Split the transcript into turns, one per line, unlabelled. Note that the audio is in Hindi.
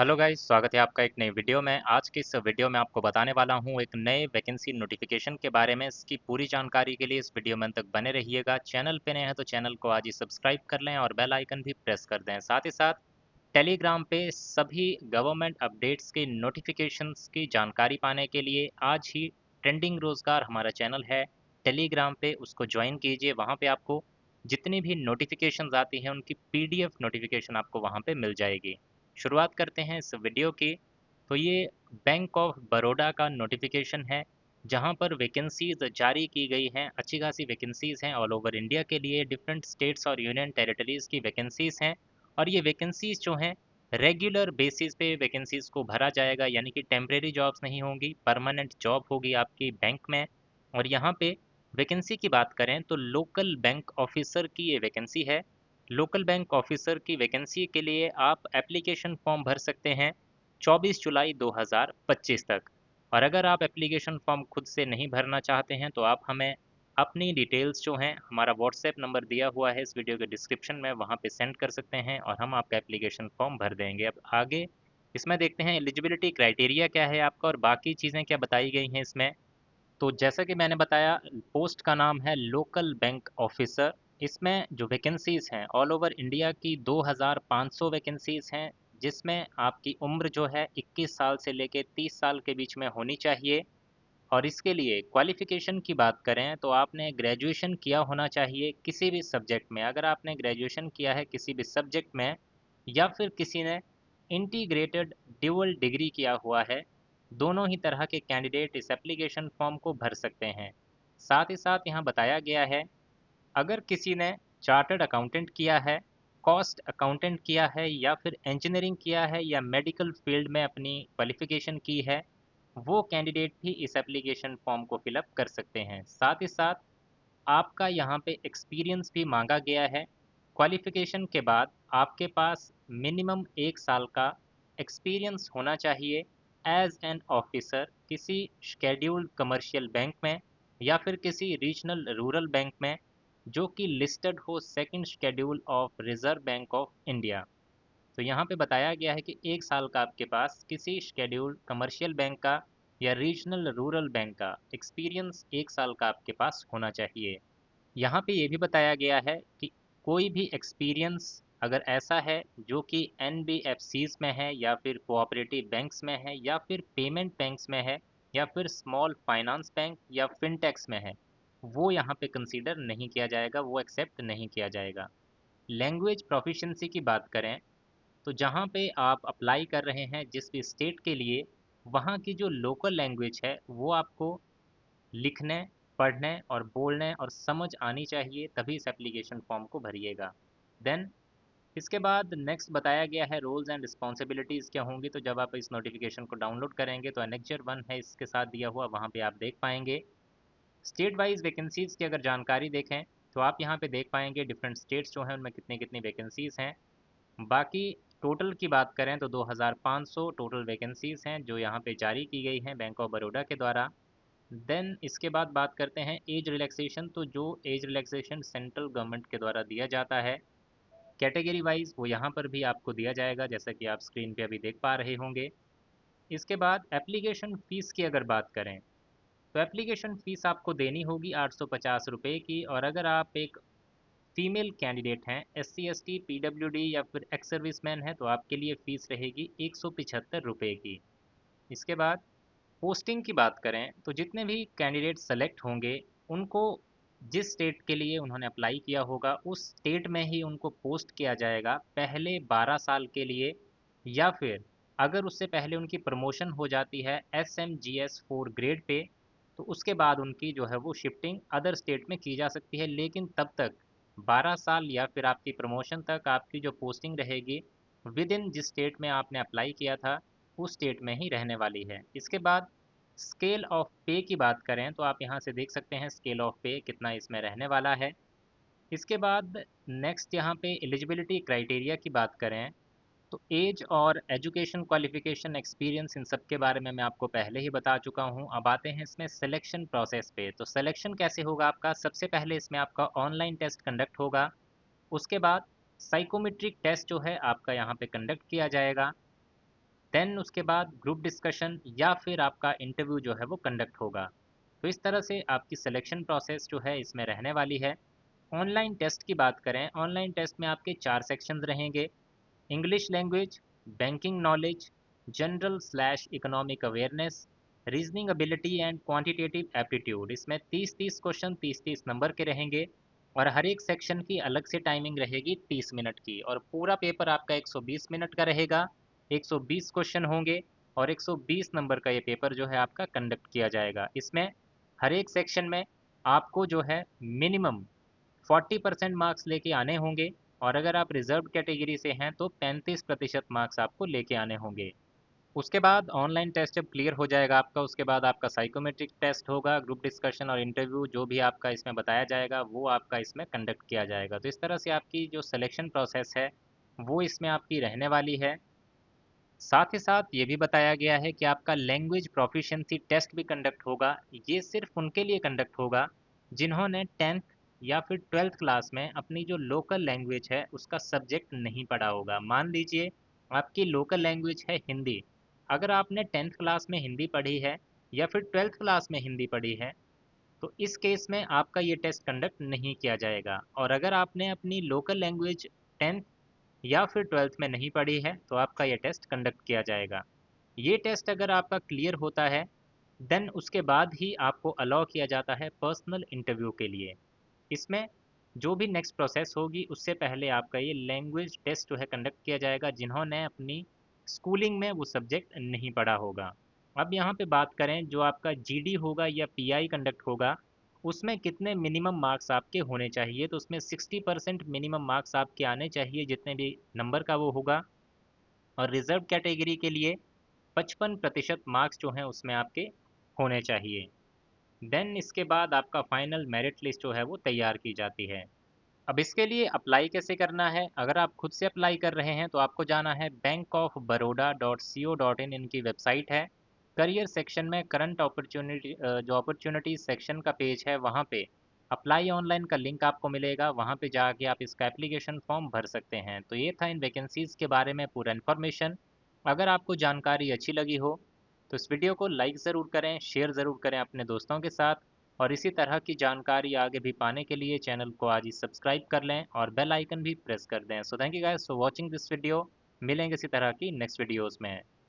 हेलो गाइस, स्वागत है आपका एक नई वीडियो में। आज की इस वीडियो में आपको बताने वाला हूं एक नए वैकेंसी नोटिफिकेशन के बारे में। इसकी पूरी जानकारी के लिए इस वीडियो में अंत तक बने रहिएगा। चैनल पे नए हैं तो चैनल को आज ही सब्सक्राइब कर लें और बेल आइकन भी प्रेस कर दें। साथ ही साथ टेलीग्राम पे सभी गवर्नमेंट अपडेट्स के नोटिफिकेशंस की जानकारी पाने के लिए आज ही ट्रेंडिंग रोजगार हमारा चैनल है टेलीग्राम पे, उसको ज्वाइन कीजिए। वहाँ पे आपको जितनी भी नोटिफिकेशंस आती हैं उनकी पीडीएफ नोटिफिकेशन आपको वहाँ पे मिल जाएगी। शुरुआत करते हैं इस वीडियो की। तो ये बैंक ऑफ बड़ौदा का नोटिफिकेशन है जहाँ पर वैकेंसीज जारी की गई हैं। अच्छी खासी वैकेंसीज हैं ऑल ओवर इंडिया के लिए, डिफरेंट स्टेट्स और यूनियन टेरिटरीज की वैकेंसीज हैं। और ये वैकेंसीज जो हैं रेगुलर बेसिस पे वैकेंसीज को भरा जाएगा, यानी कि टेम्परेरी जॉब्स नहीं होंगी, परमानेंट जॉब होगी आपकी बैंक में। और यहाँ पे वैकेंसी की बात करें तो लोकल बैंक ऑफिसर की ये वैकेंसी है। लोकल बैंक ऑफिसर की वैकेंसी के लिए आप एप्लीकेशन फॉर्म भर सकते हैं 24 जुलाई 2025 तक। और अगर आप एप्लीकेशन फॉर्म खुद से नहीं भरना चाहते हैं तो आप हमें अपनी डिटेल्स जो हैं, हमारा व्हाट्सएप नंबर दिया हुआ है इस वीडियो के डिस्क्रिप्शन में, वहाँ पे सेंड कर सकते हैं और हम आपका एप्लीकेशन फॉर्म भर देंगे। अब आगे इसमें देखते हैं एलिजिबिलिटी क्राइटेरिया क्या है आपका और बाकी चीज़ें क्या बताई गई हैं इसमें। तो जैसा कि मैंने बताया, पोस्ट का नाम है लोकल बैंक ऑफिसर। इसमें जो वैकेंसीज हैं ऑल ओवर इंडिया की 2500 वैकेंसीज हैं, जिसमें आपकी उम्र जो है 21 साल से लेके 30 साल के बीच में होनी चाहिए। और इसके लिए क्वालिफिकेशन की बात करें तो आपने ग्रेजुएशन किया होना चाहिए किसी भी सब्जेक्ट में। अगर आपने ग्रेजुएशन किया है किसी भी सब्जेक्ट में या फिर किसी ने इंटीग्रेटेड ड्यूअल डिग्री किया हुआ है, दोनों ही तरह के कैंडिडेट इस एप्लीकेशन फॉर्म को भर सकते हैं। साथ ही साथ यहाँ बताया गया है, अगर किसी ने चार्टर्ड अकाउंटेंट किया है, कॉस्ट अकाउंटेंट किया है या फिर इंजीनियरिंग किया है या मेडिकल फील्ड में अपनी क्वालिफिकेशन की है, वो कैंडिडेट भी इस एप्लीकेशन फॉर्म को फिलअप कर सकते हैं। साथ ही साथ आपका यहाँ पे एक्सपीरियंस भी मांगा गया है। क्वालिफिकेशन के बाद आपके पास मिनिमम 1 साल का एक्सपीरियंस होना चाहिए एज एन ऑफिसर किसी शेड्यूल्ड कमर्शियल बैंक में या फिर किसी रीजनल रूरल बैंक में जो कि लिस्टेड हो second schedule of reserve bank of India. तो यहाँ पे बताया गया है कि 1 साल का आपके पास किसी शेड्यूल्ड कमर्शियल बैंक का या रीजनल रूरल बैंक का एक्सपीरियंस 1 साल का आपके पास होना चाहिए। यहाँ पे ये भी बताया गया है कि कोई भी एक्सपीरियंस अगर ऐसा है जो कि एनबीएफसीज में है या फिर कोऑपरेटिव बैंक्स में है या फिर पेमेंट बैंक्स में है या फिर स्मॉल फाइनेंस बैंक या फिनटेक्स में है, वो यहाँ पे कंसीडर नहीं किया जाएगा, वो एक्सेप्ट नहीं किया जाएगा। लैंग्वेज प्रोफिशिएंसी की बात करें तो जहाँ पे आप अप्लाई कर रहे हैं जिस भी स्टेट के लिए, वहाँ की जो लोकल लैंग्वेज है वो आपको लिखने, पढ़ने और बोलने और समझ आनी चाहिए, तभी इस एप्लीकेशन फॉर्म को भरिएगा। देन इसके बाद नेक्स्ट बताया गया है रोल्स एंड रिस्पॉन्सिबिलिटीज़ क्या होंगी। तो जब आप इस नोटिफिकेशन को डाउनलोड करेंगे तो एनेक्चर 1 है इसके साथ दिया हुआ, वहाँ पे आप देख पाएंगे स्टेट वाइज वैकेंसीज़ की अगर जानकारी देखें तो आप यहाँ पे देख पाएंगे डिफरेंट स्टेट्स जो हैं उनमें कितनी कितनी वैकेंसीज़ हैं। बाकी टोटल की बात करें तो 2500 टोटल वैकेंसीज़ हैं जो यहाँ पे जारी की गई हैं बैंक ऑफ बड़ौदा के द्वारा। देन इसके बाद बात करते हैं एज रिलैक्सेशन। तो जो एज रिलैक्सेशन सेंट्रल गवर्नमेंट के द्वारा दिया जाता है कैटेगरी वाइज, वो यहाँ पर भी आपको दिया जाएगा जैसा कि आप स्क्रीन पे अभी देख पा रहे होंगे। इसके बाद एप्लीकेशन फ़ीस की अगर बात करें तो एप्लीकेशन फ़ीस आपको देनी होगी 850 रुपये की। और अगर आप एक फीमेल कैंडिडेट हैं, SC ST PWD या फिर एक्स सर्विसमैन है, तो आपके लिए फ़ीस रहेगी 175 रुपये की। इसके बाद पोस्टिंग की बात करें तो जितने भी कैंडिडेट सेलेक्ट होंगे उनको जिस स्टेट के लिए उन्होंने अप्लाई किया होगा उस स्टेट में ही उनको पोस्ट किया जाएगा पहले 12 साल के लिए, या फिर अगर उससे पहले उनकी प्रमोशन हो जाती है SMGS 4 ग्रेड पे तो उसके बाद उनकी जो है वो शिफ्टिंग अदर स्टेट में की जा सकती है। लेकिन तब तक 12 साल या फिर आपकी प्रमोशन तक आपकी जो पोस्टिंग रहेगी विद इन जिस स्टेट में आपने अप्लाई किया था उस स्टेट में ही रहने वाली है। इसके बाद स्केल ऑफ पे की बात करें तो आप यहाँ से देख सकते हैं स्केल ऑफ पे कितना इसमें रहने वाला है। इसके बाद नेक्स्ट यहाँ पे एलिजिबिलिटी क्राइटेरिया की बात करें तो एज और एजुकेशन क्वालिफिकेशन एक्सपीरियंस इन सब के बारे में मैं आपको पहले ही बता चुका हूँ। अब आते हैं इसमें सिलेक्शन प्रोसेस पे। तो सिलेक्शन कैसे होगा आपका, सबसे पहले इसमें आपका ऑनलाइन टेस्ट कंडक्ट होगा। उसके बाद साइकोमेट्रिक टेस्ट जो है आपका यहाँ पे कंडक्ट किया जाएगा। देन उसके बाद ग्रुप डिस्कशन या फिर आपका इंटरव्यू जो है वो कंडक्ट होगा। तो इस तरह से आपकी सिलेक्शन प्रोसेस जो है इसमें रहने वाली है। ऑनलाइन टेस्ट की बात करें, ऑनलाइन टेस्ट में आपके 4 सेक्शंस रहेंगे। English language, banking knowledge, general slash economic awareness, reasoning ability and quantitative aptitude. इसमें 30-30 क्वेश्चन 30-30 नंबर के रहेंगे और हर एक सेक्शन की अलग से टाइमिंग रहेगी 30 मिनट की, और पूरा पेपर आपका 120 मिनट का रहेगा। 120 क्वेश्चन होंगे और 120 नंबर का ये पेपर जो है आपका कंडक्ट किया जाएगा। इसमें हर एक सेक्शन में आपको जो है मिनिमम 40% मार्क्स लेके आने होंगे, और अगर आप रिजर्व कैटेगरी से हैं तो 35% मार्क्स आपको लेके आने होंगे। उसके बाद ऑनलाइन टेस्ट जब क्लियर हो जाएगा आपका, उसके बाद आपका साइकोमेट्रिक टेस्ट होगा, ग्रुप डिस्कशन और इंटरव्यू जो भी आपका इसमें बताया जाएगा वो आपका इसमें कंडक्ट किया जाएगा। तो इस तरह से आपकी जो सिलेक्शन प्रोसेस है वो इसमें आपकी रहने वाली है। साथ ही साथ ये भी बताया गया है कि आपका लैंग्वेज प्रोफिशिएंसी टेस्ट भी कंडक्ट होगा। ये सिर्फ उनके लिए कंडक्ट होगा जिन्होंने 10th या फिर 12th क्लास में अपनी जो लोकल लैंग्वेज है उसका सब्जेक्ट नहीं पढ़ा होगा। मान लीजिए आपकी लोकल लैंग्वेज है हिंदी, अगर आपने 10th क्लास में हिंदी पढ़ी है या फिर 12th क्लास में हिंदी पढ़ी है तो इस केस में आपका ये टेस्ट कंडक्ट नहीं किया जाएगा। और अगर आपने अपनी लोकल लैंग्वेज 10th या फिर 12th में नहीं पढ़ी है तो आपका ये टेस्ट कंडक्ट किया जाएगा। ये टेस्ट अगर आपका क्लियर होता है देन उसके बाद ही आपको अलाउ किया जाता है पर्सनल इंटरव्यू के लिए। इसमें जो भी नेक्स्ट प्रोसेस होगी उससे पहले आपका ये लैंग्वेज टेस्ट जो है कंडक्ट किया जाएगा जिन्होंने अपनी स्कूलिंग में वो सब्जेक्ट नहीं पढ़ा होगा। अब यहाँ पे बात करें जो आपका जीडी होगा या पीआई कंडक्ट होगा, उसमें कितने मिनिमम मार्क्स आपके होने चाहिए, तो उसमें 60% मिनिमम मार्क्स आपके आने चाहिए जितने भी नंबर का वो होगा। और रिजर्व कैटेगरी के लिए 55% मार्क्स जो हैं उसमें आपके होने चाहिए। देन इसके बाद आपका फाइनल मेरिट लिस्ट जो है वो तैयार की जाती है। अब इसके लिए अप्लाई कैसे करना है, अगर आप खुद से अप्लाई कर रहे हैं तो आपको जाना है bankofbaroda.co.in, इनकी वेबसाइट है। करियर सेक्शन में करंट अपॉर्चुनिटी जो अपॉर्चुनिटी सेक्शन का पेज है वहाँ पे अप्लाई ऑनलाइन का लिंक आपको मिलेगा, वहाँ पे जाके आप इसका एप्लीकेशन फॉर्म भर सकते हैं। तो ये था इन वैकेंसीज़ के बारे में पूरा इन्फॉर्मेशन। अगर आपको जानकारी अच्छी लगी हो तो इस वीडियो को लाइक ज़रूर करें, शेयर ज़रूर करें अपने दोस्तों के साथ, और इसी तरह की जानकारी आगे भी पाने के लिए चैनल को आज ही सब्सक्राइब कर लें और बेल आइकन भी प्रेस कर दें। So thank you guys for watching this video. मिलेंगे इसी तरह की नेक्स्ट वीडियोज़ में।